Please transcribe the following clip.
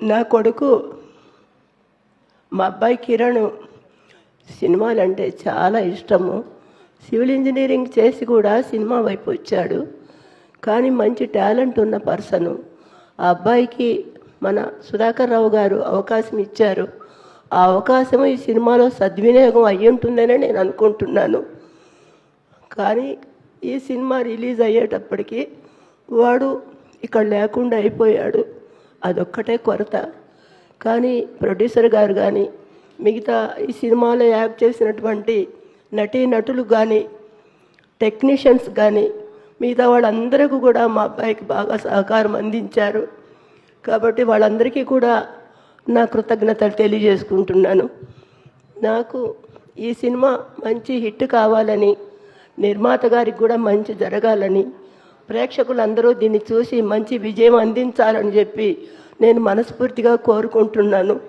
నా కొడుకు మా అబ్బాయి కిరణ్ సినిమాలంటే చాలా ఇష్టము. సివిల్ ఇంజనీరింగ్ చేసి కూడా సినిమా వైపు వచ్చాడు. కానీ మంచి టాలెంట్ ఉన్న పర్సను. ఆ అబ్బాయికి మన సుధాకర్ రావు గారు అవకాశం ఇచ్చారు. ఆ అవకాశం ఈ సినిమాలో సద్వినియోగం అయ్యి ఉంటుందని నేను అనుకుంటున్నాను. కానీ ఈ సినిమా రిలీజ్ అయ్యేటప్పటికి వాడు ఇక్కడ లేకుండా అయిపోయాడు. అదొక్కటే కొరత. కానీ ప్రొడ్యూసర్ గారు కానీ మిగతా ఈ సినిమాలో యాక్ట్ చేసినటువంటి నటీనటులు కానీ టెక్నీషియన్స్ కానీ మిగతా వాళ్ళందరికీ కూడా మా అబ్బాయికి బాగా సహకారం అందించారు. కాబట్టి వాళ్ళందరికీ కూడా నా కృతజ్ఞతలు తెలియజేసుకుంటున్నాను. నాకు ఈ సినిమా మంచి హిట్ కావాలని, నిర్మాత గారికి కూడా మంచి జరగాలని, ప్రేక్షకులందరూ దీన్ని చూసి మంచి విజయం అందించాలని చెప్పి నేను మనస్ఫూర్తిగా కోరుకుంటున్నాను.